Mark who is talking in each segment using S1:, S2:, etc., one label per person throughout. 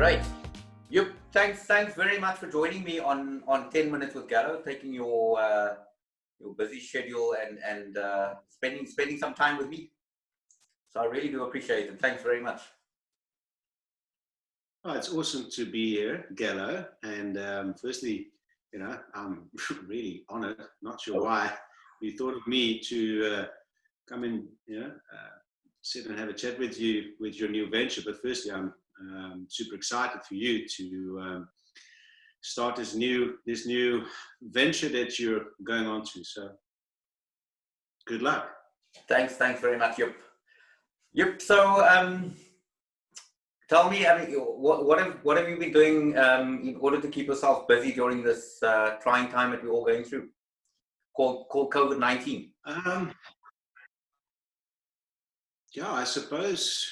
S1: Great. Yep. Thanks very much for joining me on 10 Minutes with Gallo, taking your busy schedule and spending some time with me. So I really do appreciate it. Thanks very much.
S2: Oh, it's awesome to be here, Gallo. And firstly, I'm really honored. Not sure why you thought of me to come in, sit and have a chat with you with your new venture. But firstly, I'm super excited for you to start this new venture that you're going on to. So good luck.
S1: Thanks very much. Yep. So tell me, what have you been doing in order to keep yourself busy during this trying time that we're all going through, called COVID-19?
S2: Yeah, I suppose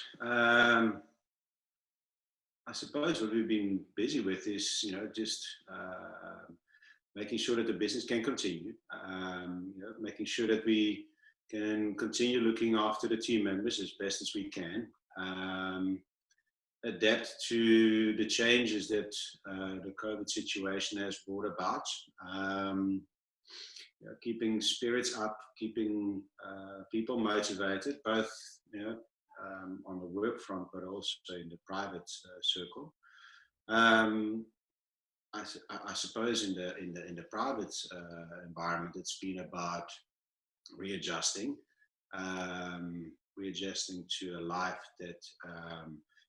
S2: what we've been busy with is, just making sure that the business can continue, making sure that we can continue looking after the team members as best as we can, adapt to the changes that the COVID situation has brought about, keeping spirits up, keeping people motivated, both on the work front, but also in the private circle. I suppose in the private environment, it's been about readjusting to a life that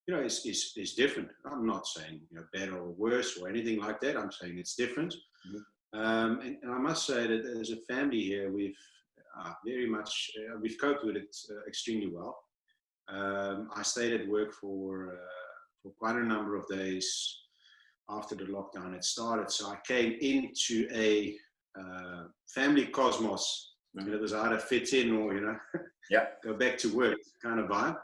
S2: is different. I'm not saying better or worse or anything like that. I'm saying it's different. Mm-hmm. And I must say that as a family here, we've very much we've coped with it extremely well. I stayed at work for quite a number of days after the lockdown had started. So I came into a family cosmos. Mm-hmm. It was either fit in or, go back to work kind of vibe.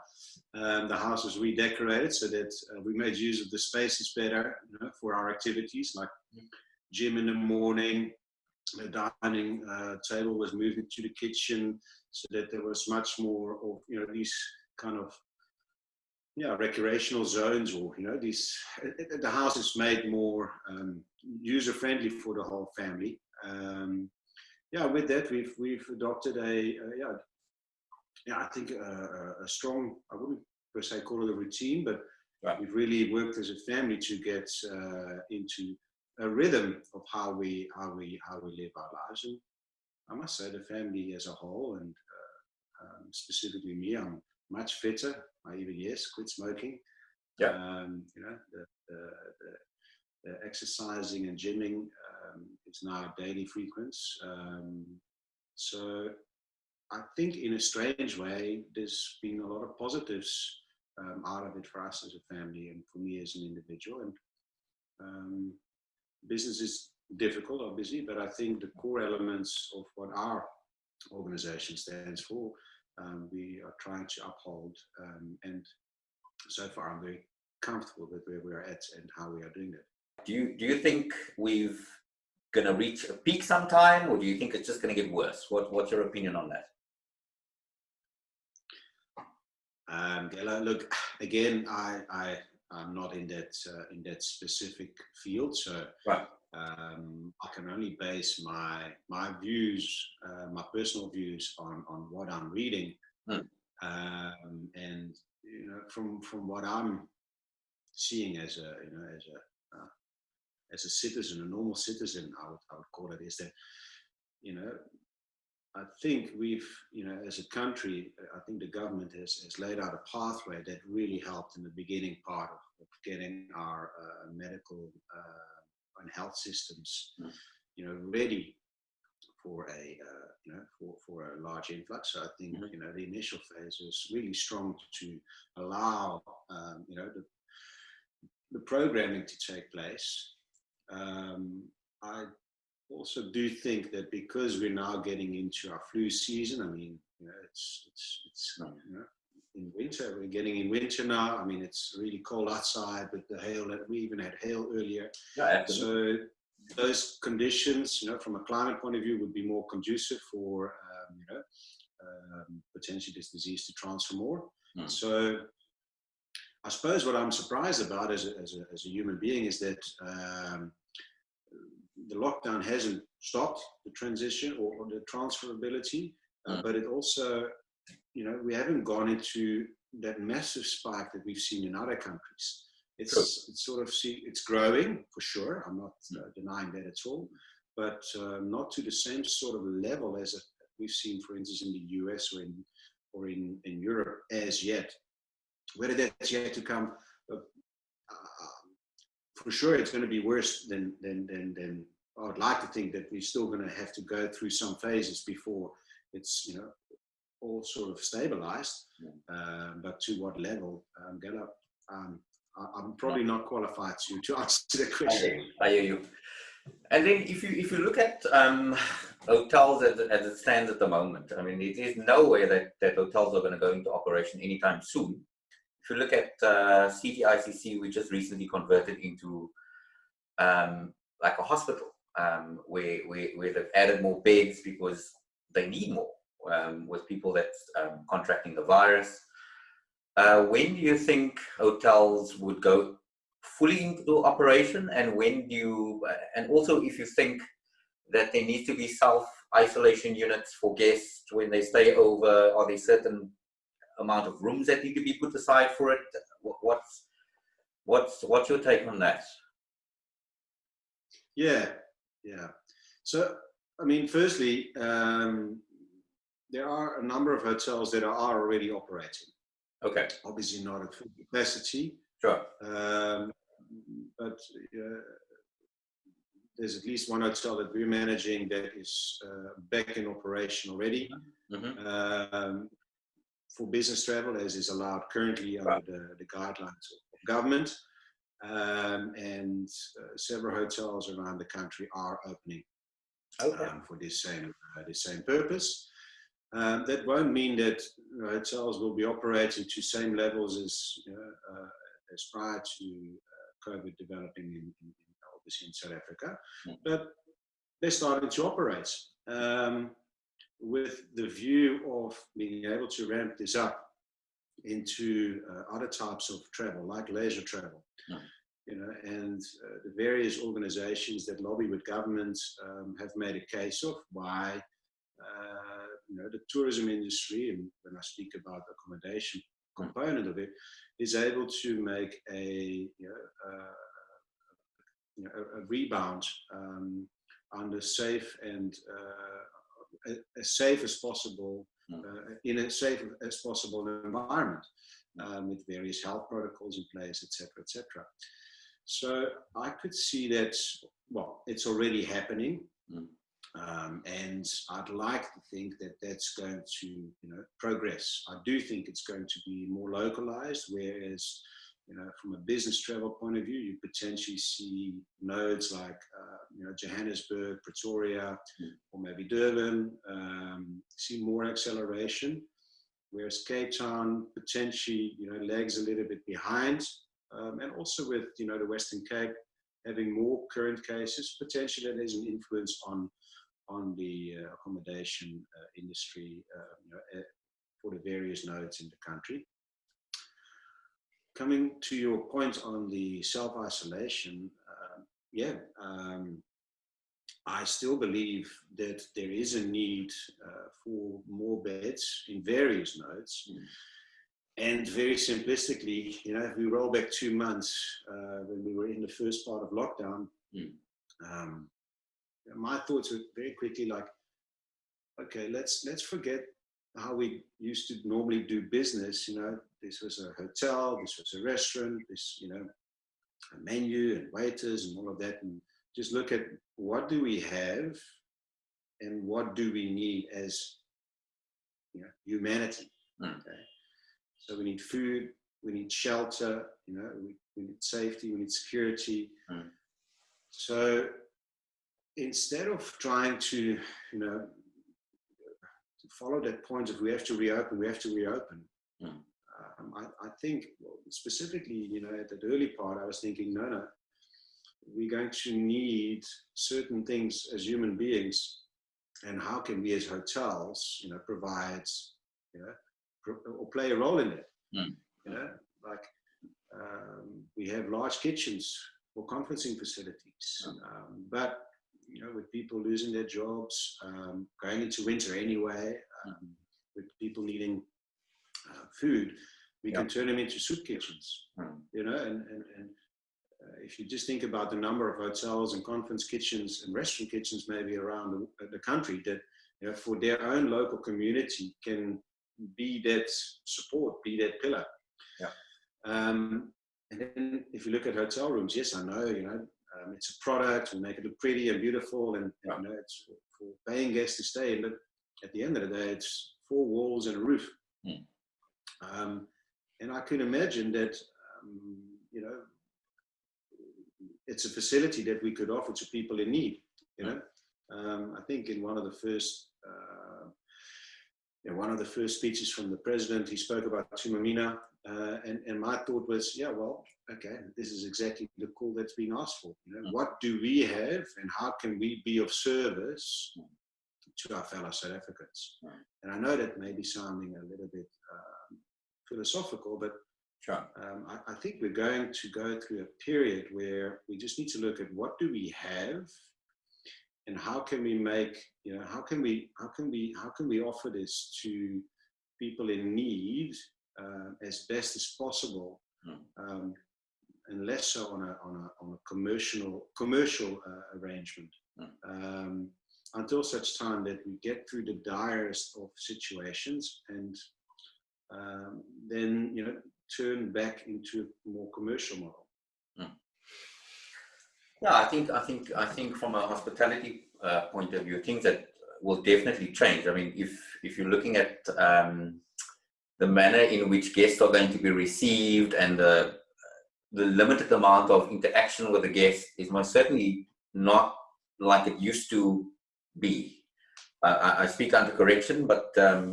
S2: The house was redecorated so that we made use of the spaces better, for our activities, like gym in the morning. The dining table was moved into the kitchen so that there was much more of, these kind of recreational zones, or the house is made more user friendly for the whole family. With that we've adopted I think a strong, I wouldn't per se call it a routine, but we've really worked as a family to get into a rhythm of how we live our lives. And I must say the family as a whole, and specifically me, I'm much fitter. I even quit smoking. The exercising and gymming is now a daily frequency. So I think in a strange way, there's been a lot of positives out of it for us as a family and for me as an individual. And business is difficult, obviously, but I think the core elements of what our organization stands for, we are trying to uphold. And so far, I'm very comfortable with where we are at and how we are doing that.
S1: Do you think we're going to reach a peak sometime, or do you think it's just going to get worse? What's your opinion on that?
S2: Look, again, I'm not in that specific field, so I can only base my views, my personal views on what I'm reading, and from what I'm seeing as a citizen, a normal citizen, I would call it, is that I think we've, as a country, I think the government has laid out a pathway that really helped in the beginning part of getting our medical and health systems, ready for a large influx. So I think the initial phase was really strong to allow the programming to take place. I also do think that because we're now getting into our flu season, I mean, it's in winter, we're getting in winter now. I mean, it's really cold outside with the hail, that we even had hail earlier. So those conditions, from a climate point of view, would be more conducive for, potentially this disease to transfer more. So I suppose what I'm surprised about as a human being is that the lockdown hasn't stopped the transition or the transferability, but it also, we haven't gone into that massive spike that we've seen in other countries. It's growing for sure. I'm not denying that at all, but not to the same sort of level as we've seen, for instance, in the US or in Europe as yet. Whether that's yet to come, for sure, it's going to be worse than I would like to think that we're still going to have to go through some phases before it's all sort of stabilized. But to what level, Gallo? I'm probably not qualified to answer the question.
S1: I hear you. And then if you look at hotels as it stands at the moment, I mean, it is no way that hotels are going to go into operation anytime soon. If you look at CTICC, we just recently converted into like a hospital where they've added more beds because they need more with people that's contracting the virus. When do you think hotels would go fully into operation, and when do you, and also if you think that there needs to be self-isolation units for guests when they stay over, are there certain amount of rooms that need to be put aside for it? What's your take on that?
S2: Yeah. So, I mean, firstly, there are a number of hotels that are already operating.
S1: Okay.
S2: Obviously not at full capacity.
S1: Sure.
S2: But there's at least one hotel that we're managing that is back in operation already. For business travel, as is allowed currently under the guidelines of government. And several hotels around the country are opening for this same purpose. That won't mean that hotels will be operating to same levels as prior to COVID developing obviously in South Africa, but they're starting to operate with the view of being able to ramp this up into other types of travel, like leisure travel. And the various organizations that lobby with governments have made a case of why the tourism industry, and when I speak about the accommodation component of it, is able to make a rebound under safe and as safe as possible in a safe as possible environment with various health protocols in place, etc., etc. So I could see that, well, it's already happening. And I'd like to think that that's going to, progress. I do think it's going to be more localized, whereas, from a business travel point of view, you potentially see nodes like, Johannesburg, Pretoria, or maybe Durban, see more acceleration, whereas Cape Town potentially, lags a little bit behind, and also with, the Western Cape having more current cases, potentially that has an influence on the accommodation industry for the various nodes in the country. Coming to your point on the self-isolation, I still believe that there is a need for more beds in various nodes. And very simplistically, if we roll back 2 months when we were in the first part of lockdown, my thoughts were very quickly like, okay, let's forget how we used to normally do business. This was a hotel, this was a restaurant, this, a menu and waiters and all of that, and just look at what do we have and what do we need as humanity. Okay? So we need food, we need shelter, we need safety, we need security. So instead of trying to, to follow that point of we have to reopen, I think, well, specifically, at that early part, I was thinking, no, we're going to need certain things as human beings, and how can we as hotels, provide, or play a role in it? Like we have large kitchens for conferencing facilities. But, with people losing their jobs, going into winter anyway, with people needing food, we can turn them into soup kitchens, and if you just think about the number of hotels and conference kitchens and restaurant kitchens maybe around the country that, for their own local community can be that support, be that pillar. And then if you look at hotel rooms, yes, I know, it's a product, we make it look pretty and beautiful, and it's for paying guests to stay in, but at the end of the day, it's 4 walls and a roof. And I can imagine that, it's a facility that we could offer to people in need. I think in one of the first speeches from the president, he spoke about Tumamina, and my thought was, okay, this is exactly the call that's being asked for. What do we have, and how can we be of service to our fellow South Africans? And I know that may be sounding a little bit philosophical, but I think we're going to go through a period where we just need to look at what do we have, and how can we make, how can we offer this to people in need as best as possible, and less so on a commercial arrangement, until such time that we get through the direst of situations, and then turn back into a more commercial model.
S1: Yeah, I think from a hospitality point of view, things that will definitely change. I mean, if you're looking at the manner in which guests are going to be received, and the limited amount of interaction with the guests is most certainly not like it used to be. I speak under correction, but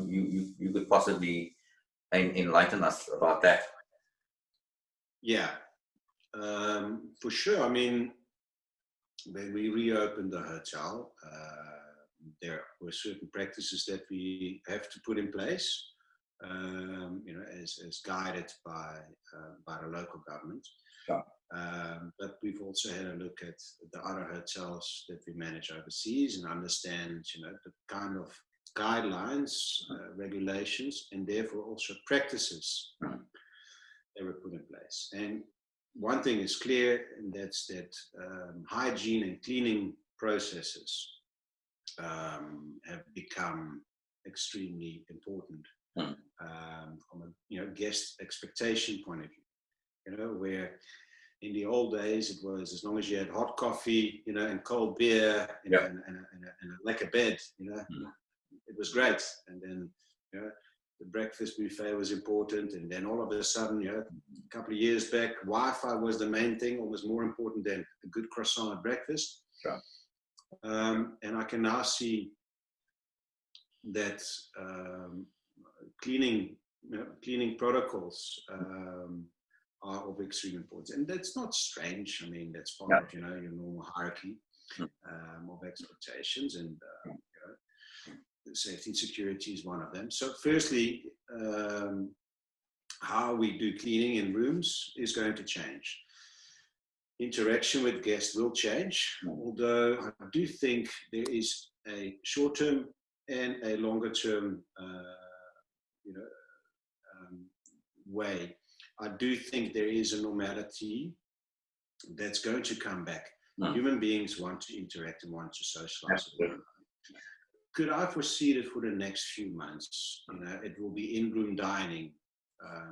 S1: you could possibly enlighten us about that.
S2: Yeah, for sure. I mean, when we reopened the hotel, there were certain practices that we have to put in place, as guided by the local government. But we've also had a look at the other hotels that we manage overseas and understand, the kind of guidelines, regulations, and therefore also practices that were put in place. And one thing is clear, and that's that hygiene and cleaning processes have become extremely important from a guest expectation point of view. Where in the old days it was as long as you had hot coffee, and cold beer, and a lekker bed, it was great. And then the breakfast buffet was important, and then all of a sudden, a couple of years back, Wi-Fi was the main thing, almost more important than a good croissant at breakfast. And I can now see that cleaning protocols are of extreme importance, and that's not strange. I mean, that's part of your normal hierarchy of expectations, and safety and security is one of them. So firstly, how we do cleaning in rooms is going to change. Interaction with guests will change, although I do think there is a short-term and a longer-term way. I do think there is a normality that's going to come back. Human beings want to interact and want to socialize. Could I foresee that for the next few months, it will be in-room dining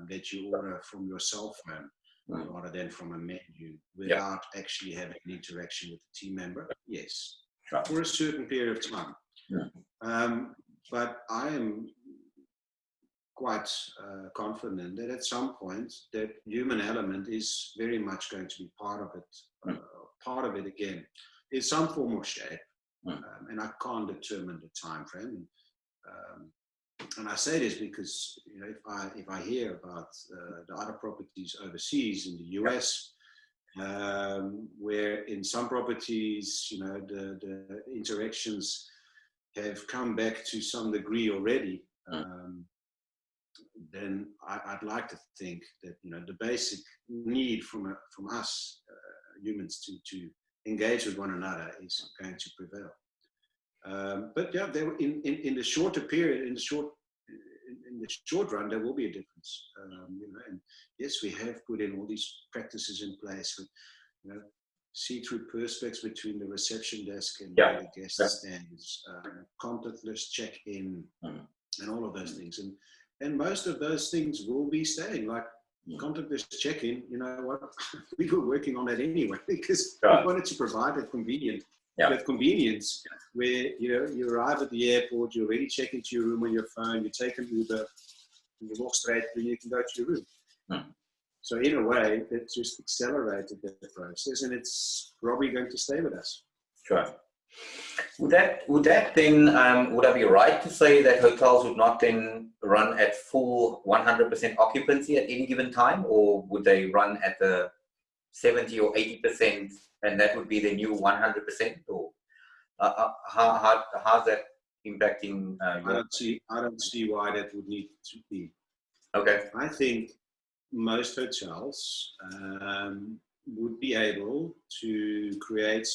S2: that you order from your cell phone rather than from a menu without actually having an interaction with the team member? Yes, for a certain period of time. But I am quite confident that at some point that human element is very much going to be part of it again, in some form or shape. And I can't determine the time frame. And I say this because if I hear about the other properties overseas in the US, where in some properties the interactions have come back to some degree already, then I'd like to think that, you know, the basic need from us humans to engage with one another is going to prevail. But yeah, there in the shorter period, in the short run, there will be a difference. You know, and yes, we have put in all these practices in place with, you know, see-through perspex between the reception desk and the guest stands, contactless check-in, and all of those things. And most of those things will be staying, like contactless check-in. You know what? We were working on that anyway because we wanted to provide that convenience where, you know, you arrive at the airport, you already check into your room on your phone, you take an Uber, and you walk straight through, you can go to your room. So in a way, it just accelerated the process, and it's probably going to stay with us.
S1: Sure. Would that then, would I be right to say that hotels would not then run at full 100% occupancy at any given time, or would they run at the 70 or 80%, and that would be the new 100%? Or how's that impacting?
S2: I don't see why that would need to be.
S1: Okay.
S2: I think most hotels would be able to create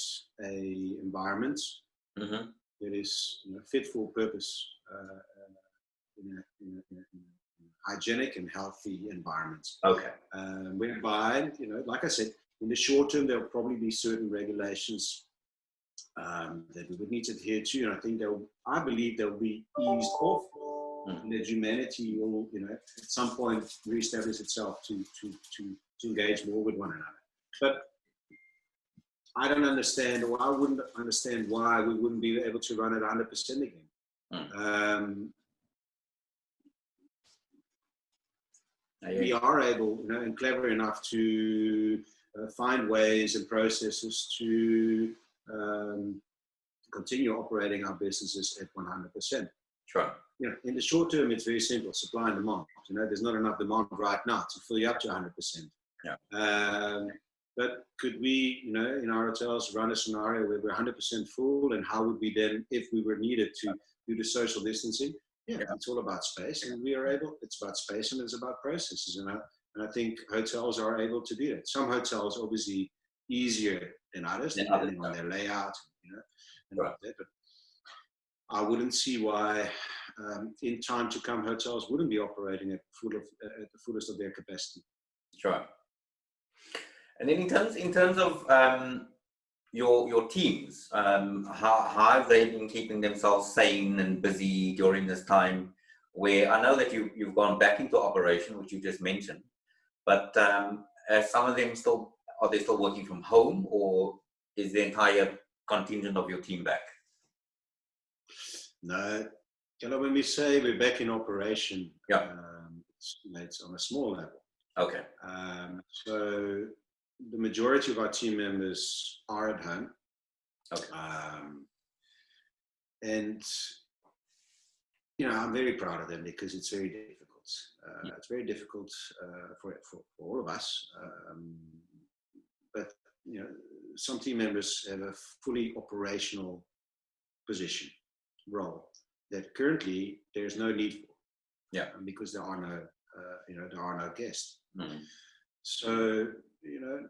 S2: a environment that is, you know, fit for purpose, in a hygienic and healthy environment. Okay. Whereby, you know, like I said, in the short term, there will probably be certain regulations that we would need to adhere to, and I believe they'll be eased off. And that humanity will, you know, at some point reestablish itself to engage more with one another. But I don't understand, or I wouldn't understand why we wouldn't be able to run at 100% again. We are able, you know, and clever enough to find ways and processes to continue operating our businesses at 100%.
S1: Sure.
S2: You know, in the short term, it's very simple: supply and demand. You know, there's not enough demand right now to fill you up to 100%. Yeah. But could we, you know, in our hotels run a scenario where we're 100% full, and how would we then, if we were needed to do the social distancing? Yeah, it's all about space, and we are able. It's about space, and it's about processes, and I think hotels are able to do that. Some hotels obviously easier than others, depending on their layout, you know, and like that. But I wouldn't see why, in time to come, hotels wouldn't be operating at the fullest of their capacity.
S1: Sure. And then in terms of your teams, how have they been keeping themselves sane and busy during this time? Where I know that you've gone back into operation, which you just mentioned, but are some of them are they still working from home, or is the entire contingent of your team back?
S2: No, you know, when we say we're back in operation, it's on a small level. Okay. So the majority of our team members are at home. Okay. And, you know, I'm very proud of them because it's very difficult. It's very difficult for all of us. But, you know, some team members have a fully operational position, role that currently there's no need for. Yeah. Because there are no guests. So, you know,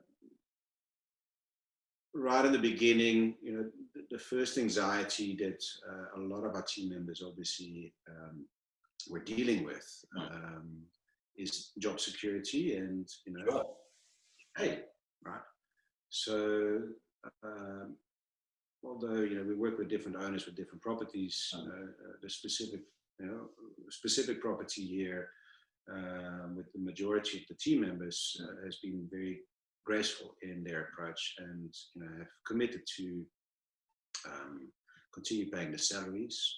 S2: right in the beginning, you know, the first anxiety that a lot of our team members obviously were dealing with is job security and, you know, hey, right? So, although, you know, we work with different owners with different properties, the specific property here with the majority of the team members has been very graceful in their approach, and, you know, have committed to continue paying the salaries.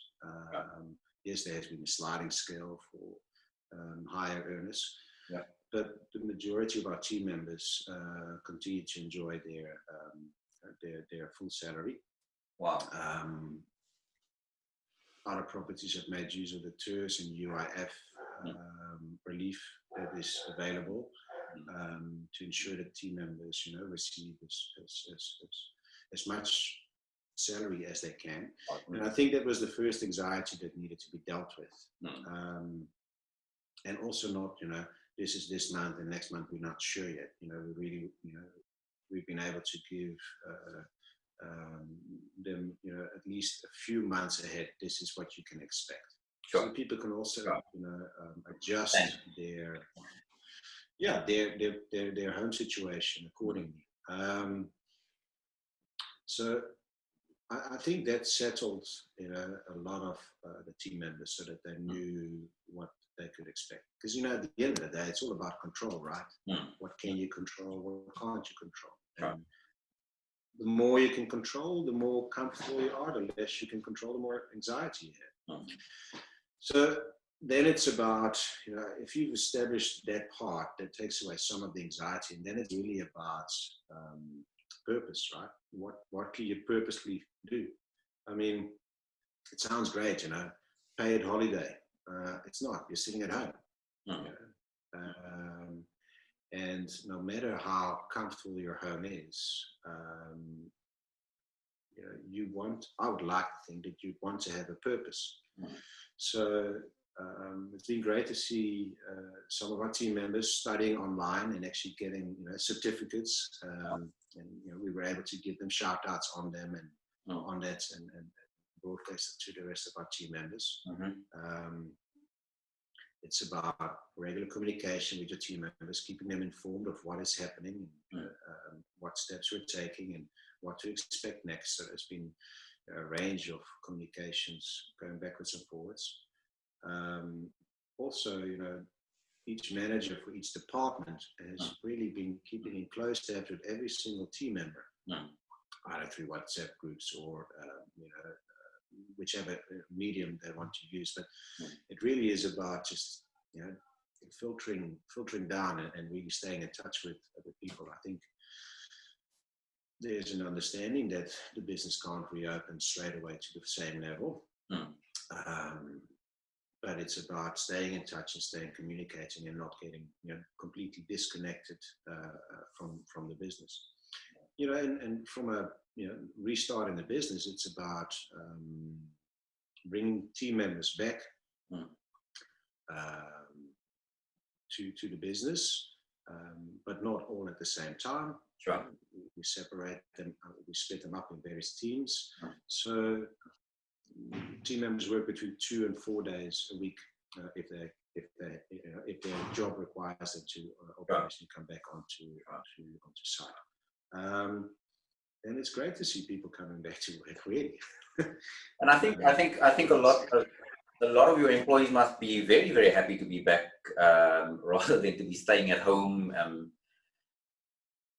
S2: Yes, there has been a sliding scale for higher earners, but the majority of our team members continue to enjoy their full salary. Wow. Other properties have made use of the TERS and UIF relief that is available to ensure that team members, you know, receive as much salary as they can. And I think that was the first anxiety that needed to be dealt with. and also not, this is this month and next month we're not sure yet. We really, we've been able to give them, at least a few months ahead. This is what you can expect.
S1: Sure.
S2: So people can also,
S1: Sure.
S2: adjust their home situation accordingly. So I think that settled, a lot of the team members, so that they knew what they could expect. Because at the end of the day, it's all about control, right? What can you control? What can't you control? And the more you can control, the more comfortable you are. The less you can control, the more anxiety you have. So then it's about, if you've established that part, that takes away some of the anxiety, and then it's really about purpose, right? What can you purposely do? I mean, it sounds great, paid holiday. It's not. You're sitting at home. And no matter how comfortable your home is, I would like to think that you want to have a purpose. So it's been great to see some of our team members studying online and actually getting certificates, and we were able to give them shout outs on them and on that, and broadcast it to the rest of our team members. It's about regular communication with your team members, keeping them informed of what is happening, what steps we're taking, and what to expect next. So there's been a range of communications going backwards and forwards. Also, each manager for each department has really been keeping in close tabs with every single team member, either through WhatsApp groups or whichever medium they want to use. But it really is about just filtering down and really staying in touch with other people. I think there's an understanding that the business can't reopen straight away to the same level. But it's about staying in touch and staying communicating and not getting completely disconnected from the business. And from a restarting the business, it's about bringing team members back to the business, but not all at the same time.
S1: Sure.
S2: We separate them, we split them up in various teams. So team members work between 2 and 4 days a week if their job requires them to operationally come back onto site. And it's great to see people coming back to work, really.
S1: And I think a lot of your employees must be very, very happy to be back, rather than to be staying at home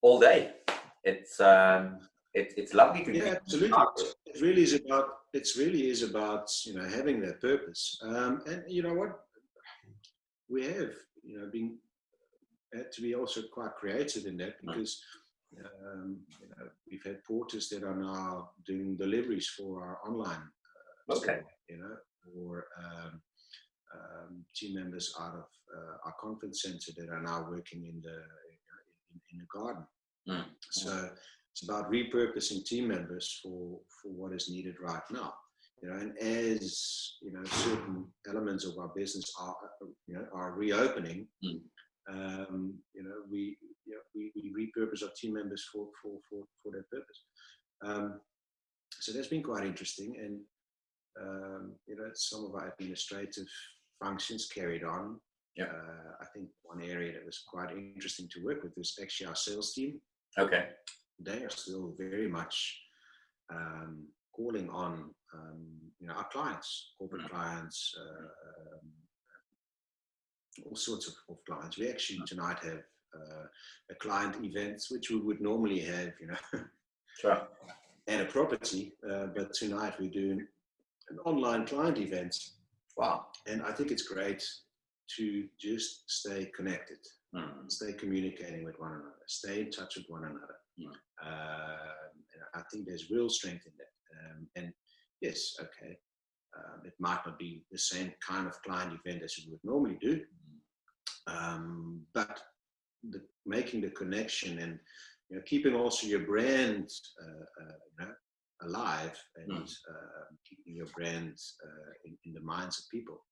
S1: all day. It's lovely to be.
S2: Absolutely. It really is about having that purpose. And you know what, we have had to be also quite creative in that, because we've had porters that are now doing deliveries for our online store, or team members out of our conference center that are now working in the garden. So it's about repurposing team members for what is needed right now. And as certain elements of our business are reopening, we repurpose our team members for that purpose. So that's been quite interesting, and some of our administrative functions carried on. I think one area that was quite interesting to work with was actually our sales team.
S1: Okay.
S2: They are still very much calling on our clients, corporate clients, all sorts of clients. We actually tonight have a client event, which we would normally have,
S1: Sure.
S2: at a property, but tonight we're doing an online client event.
S1: Wow.
S2: And I think it's great to just stay connected, stay communicating with one another, stay in touch with one another. And I think there's real strength in that. And yes, okay, it might not be the same kind of client event as you would normally do, but making the connection and keeping also your brand alive, and keeping your brand in the minds of people.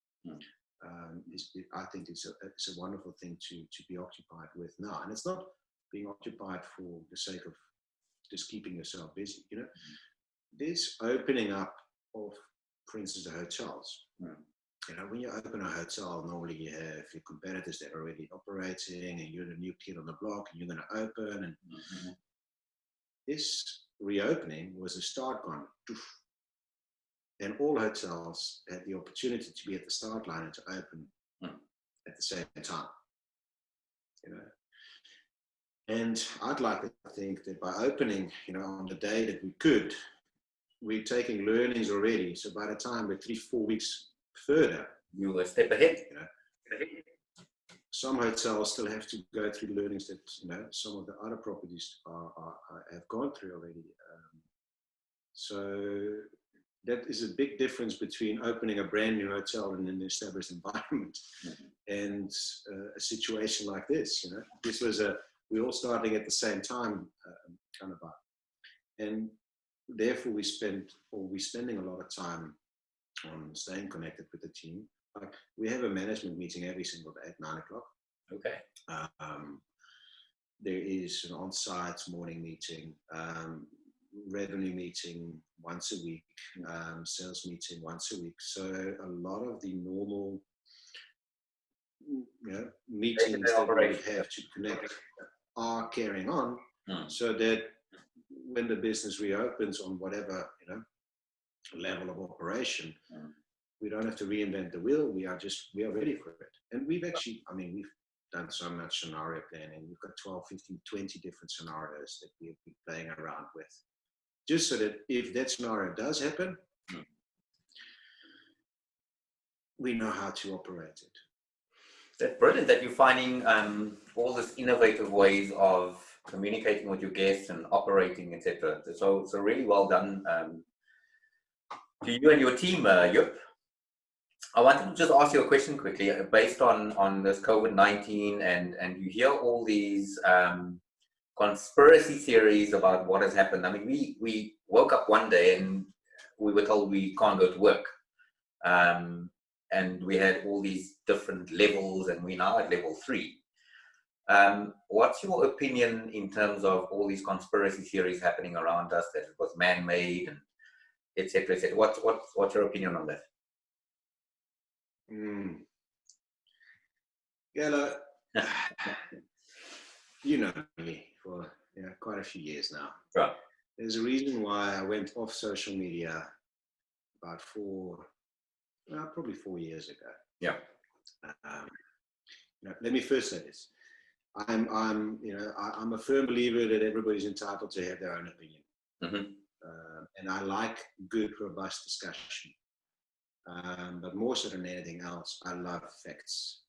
S2: I think it's a wonderful thing to be occupied with now. And it's not being occupied for the sake of just keeping yourself busy. You know, this opening up of, for instance, the hotels. You know, when you open a hotel, normally you have your competitors that are already operating, and you're the new kid on the block, and you're going to open. And this reopening was a start gun. And all hotels had the opportunity to be at the start line and to open at the same time. You know, and I'd like to think that by opening, you know, on the day that we could, we're taking learnings already. So by the time we're 3-4 weeks further,
S1: you were a step ahead.
S2: You know, some hotels still have to go through learnings that, you know, some of the other properties have gone through already. So that is a big difference between opening a brand new hotel in an established environment and a situation like this. You know, this was we're all starting at the same time, kind of vibe. And therefore we're spending a lot of time on staying connected with the team. Like, we have a management meeting every single day at 9 o'clock.
S1: Okay.
S2: There is an on-site morning meeting, revenue meeting once a week, sales meeting once a week. So a lot of the normal, you know, meetings that we would have to connect are carrying on, so that when the business reopens on whatever, you know, level of operation, we don't have to reinvent the wheel. We are ready for it. And we've actually, I mean, we've done so much scenario planning. We've got 12, 15, 20 different scenarios that we've been playing around with, just so that if that scenario does happen, we know how to operate it.
S1: That's brilliant that you're finding all these innovative ways of communicating with your guests and operating, etc. So really well done to you and your team, Joep. I wanted to just ask you a question quickly, based on this COVID-19, and you hear all these conspiracy theories about what has happened. I mean, we woke up one day and we were told we can't go to work. And we had all these different levels, and we're now at level 3. What's your opinion in terms of all these conspiracy theories happening around us, that it was man-made, and et cetera, et cetera? What's your opinion on that?
S2: Gallo, you know me for quite a few years now.
S1: Right.
S2: There's a reason why I went off social media about probably 4 years ago.
S1: Yeah.
S2: You know, let me first say this. I'm a firm believer that everybody's entitled to have their own opinion. And I like good, robust discussion. But more so than anything else, I love facts.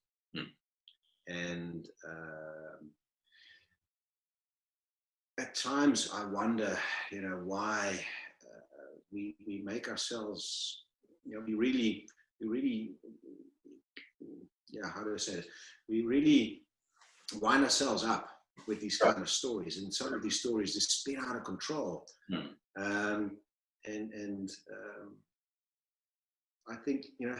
S2: And at times I wonder, you know, why we make ourselves, you know, we really, how do I say this? We really wind ourselves up with these kind of stories, and some of these stories just spin out of control. I think, you know,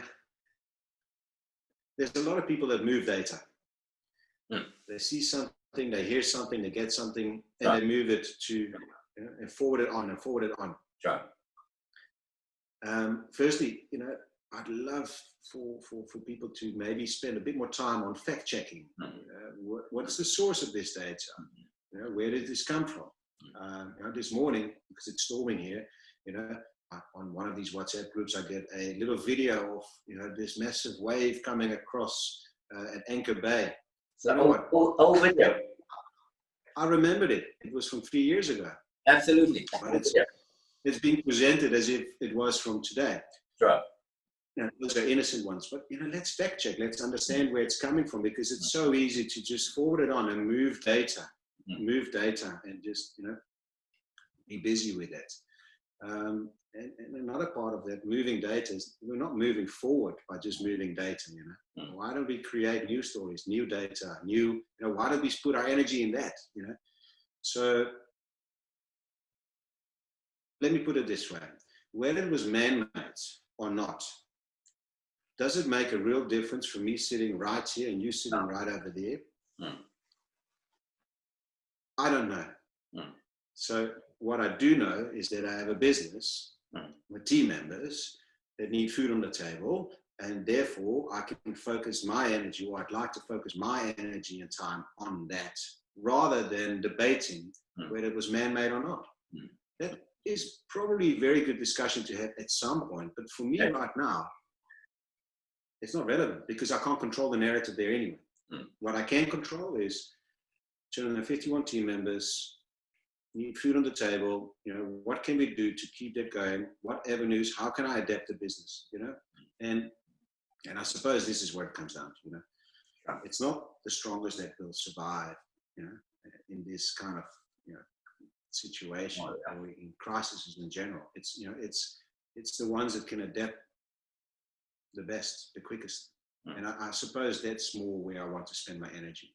S2: there's a lot of people that move data. They see something, they hear something, they get something, and they move it to, you know, and forward it on and forward it on. Firstly, you know, I'd love for people to maybe spend a bit more time on fact checking. What's the source of this data? You know, where did this come from? You know, this morning, because it's storming here, you know, on one of these WhatsApp groups, I get a little video of, you know, this massive wave coming across at Anchor Bay.
S1: So, you know old video.
S2: I remembered it. It was from 3 years ago.
S1: Absolutely.
S2: But it's being presented as if it was from today.
S1: Sure.
S2: You know, those are innocent ones, but, you know, let's fact check. Let's understand where it's coming from, because it's so easy to just forward it on and move data, and just, you know, be busy with it. And another part of that moving data is we're not moving forward by just moving data. You know, why don't we create new stories, new data, you know, why don't we put our energy in that? You know, so let me put it this way: whether it was man-made or not, does it make a real difference for me sitting right here and you sitting right over there? I don't know. So what I do know is that I have a business with team members that need food on the table, and therefore I can focus my energy, or I'd like to focus my energy and time on that, rather than debating whether it was man-made or not. That is probably a very good discussion to have at some point, but for me right now, it's not relevant because I can't control the narrative there anyway. What I can control is 251 team members need food on the table. You know, what can we do to keep that going? What avenues? How can I adapt the business? You know, and I suppose this is where it comes down to. You know, it's not the strongest that will survive. You know, in this kind of situation or in crises in general. It's it's the ones that can adapt the best, the quickest. And I suppose that's more where I want to spend my energy.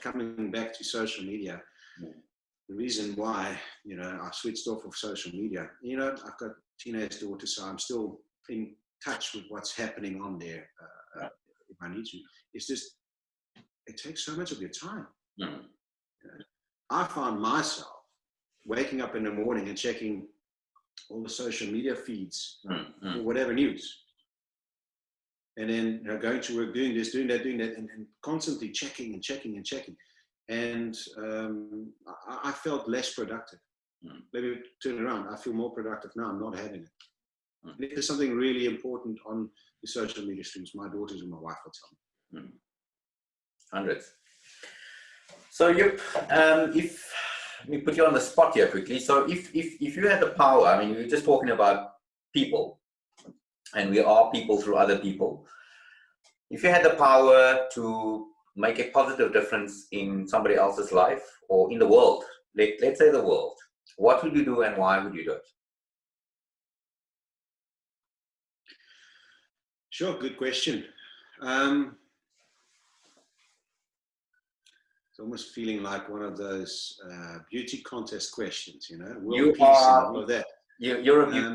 S2: Coming back to social media, the reason why, I switched off of social media, I've got teenage daughters, so I'm still in touch with what's happening on there if I need to. It's just, it takes so much of your time. I found myself waking up in the morning and checking all the social media feeds for whatever news. And then going to work, doing this, doing that, and constantly checking and checking and checking. And I felt less productive. Let me turn it around. I feel more productive now. I'm not having it. And if there's something really important on the social media streams, my daughters and my wife will tell me.
S1: Hundreds. So if let me put you on the spot here quickly. So if you had the power, I mean, we're just talking about people, and we are people through other people. If you had the power to make a positive difference in somebody else's life or in the world, let's say the world, what would you do and why would you do it?
S2: Sure, good question. It's almost feeling like one of those beauty contest questions, world peace and all of that.
S1: You're a beauty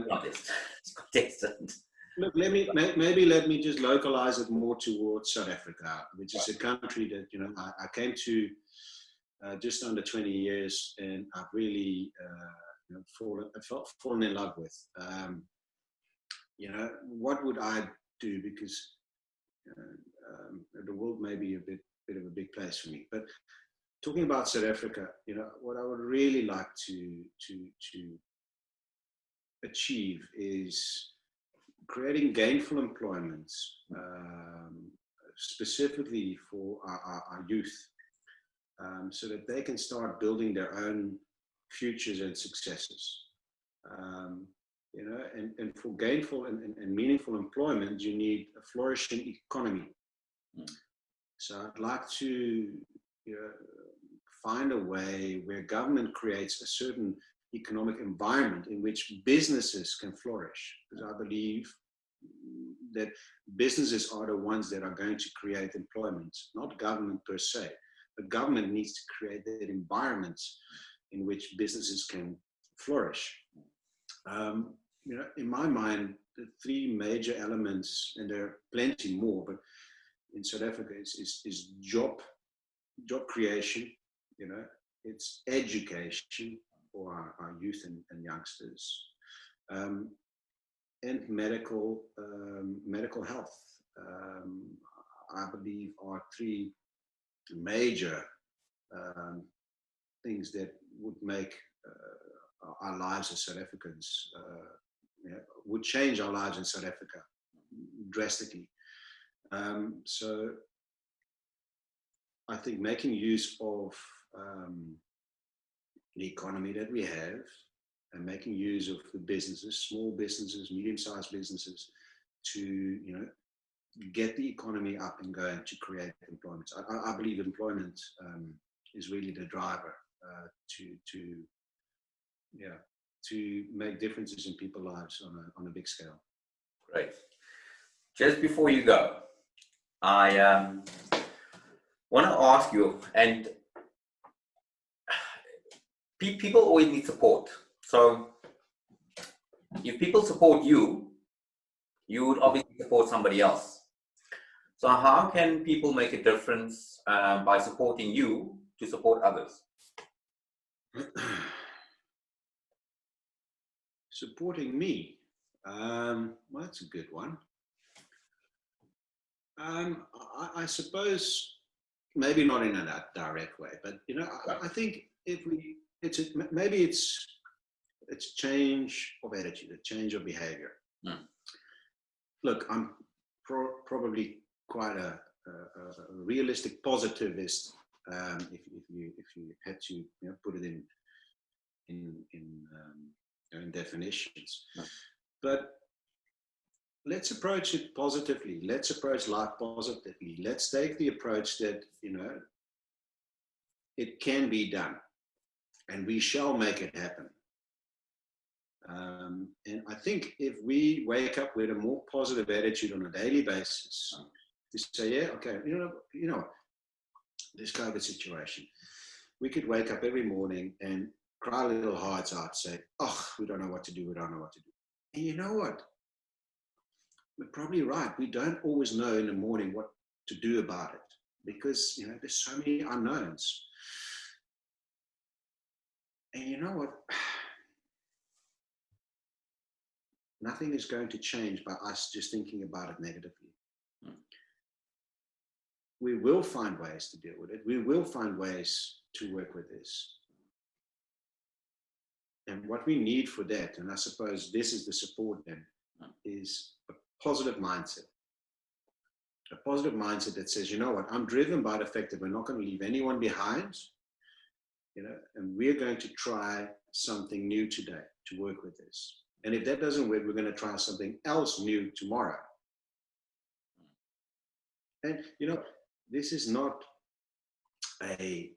S1: contestant.
S2: Look, maybe let me just localize it more towards South Africa, which is a country that I came to just under 20 years, and I've really fallen in love with. What would I do? Because the world may be a bit of a big place for me. But talking about South Africa, what I would really like to achieve is creating gainful employment, specifically for our youth, so that they can start building their own futures and successes. And for gainful and meaningful employment, you need a flourishing economy. So I'd like to find a way where government creates a certain economic environment in which businesses can flourish, because I believe that businesses are the ones that are going to create employment, not government per se. But government needs to create that environment in which businesses can flourish. In my mind, the three major elements, and there are plenty more, but in South Africa is job creation, it's education for our youth and youngsters, and medical health. I believe are three major things that would make our lives as South Africans, would change our lives in South Africa drastically. So I think making use of the economy that we have, and making use of the businesses, small businesses, medium-sized businesses, to get the economy up and going, to create employment. I believe employment is really the driver to make differences in people's lives on a big scale.
S1: Great. Just before you go, I want to ask you, and people always need support. So if people support you, you would obviously support somebody else. So how can people make a difference by supporting you to support others?
S2: Supporting me, well, that's a good one. I suppose maybe not in a direct way, but you know, I think if we, maybe it's change of attitude, a change of behavior. Look, I'm probably quite a realistic positivist. If you had to, you know, put it in definitions, but let's approach it positively. Let's approach life positively. Let's take the approach that, you know, it can be done, and we shall make it happen. And I think if we wake up with a more positive attitude on a daily basis, to say, yeah, okay, you know, this COVID situation, we could wake up every morning and cry little hearts out, say, oh, we don't know what to do, we don't know what to do. And you know what? We're probably right. We don't always know in the morning what to do about it, because, you know, there's so many unknowns. And you know what? Nothing is going to change by us just thinking about it negatively. We will find ways to deal with it. We will find ways to work with this. And what we need for that, and I suppose this is the support then, is a positive mindset. A positive mindset that says, you know what, I'm driven by the fact that we're not going to leave anyone behind, you know, and we're going to try something new today to work with this. And if that doesn't work, we're going to try something else new tomorrow. And, you know, this is not a,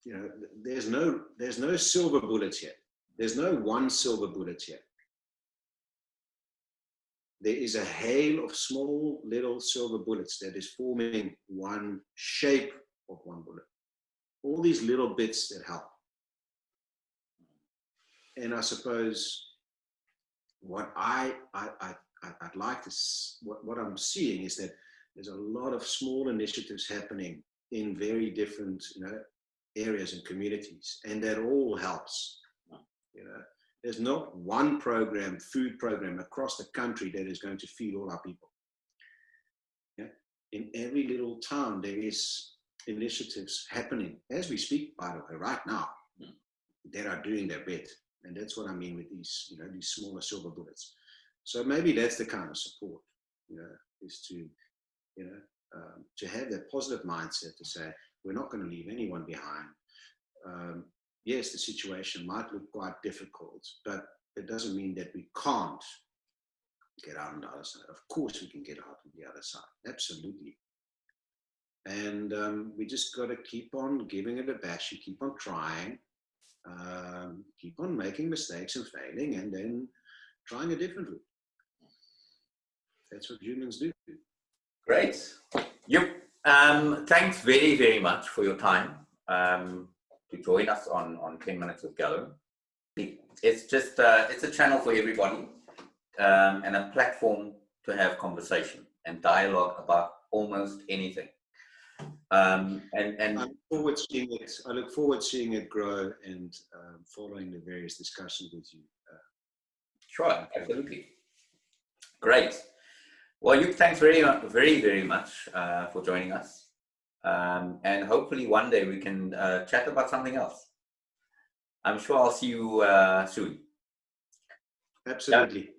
S2: you know, there's no silver bullet here. There's no one silver bullet here. There is a hail of small little silver bullets that is forming one shape of one bullet. All these little bits that help. And I suppose what I'd like to, what I'm seeing is that there's a lot of small initiatives happening in very different, you know, areas and communities, and that all helps. You know, there's not one program, food program across the country that is going to feed all our people. Yeah? In every little town, there is initiatives happening as we speak, by the way, right now, that are doing their bit. And that's what I mean with these, you know, these smaller silver bullets. So maybe that's the kind of support, you know, is to, you know, to have that positive mindset to say, we're not going to leave anyone behind. Yes, the situation might look quite difficult, but it doesn't mean that we can't get out on the other side. Of course we can get out on the other side, absolutely. And we just got to keep on giving it a bash, you keep on trying, keep on making mistakes and failing, and then trying a different route. That's what humans do.
S1: Great. Yep. Thanks very, very much for your time to join us on 10 Minutes with Gallo. It's just, it's a channel for everybody and a platform to have conversation and dialogue about almost anything. And I
S2: look forward to seeing it grow and following the various discussions with you.
S1: Sure, absolutely. Great. Well, Joep, thanks very, very much for joining us. And hopefully one day we can chat about something else. I'm sure I'll see you soon.
S2: Absolutely.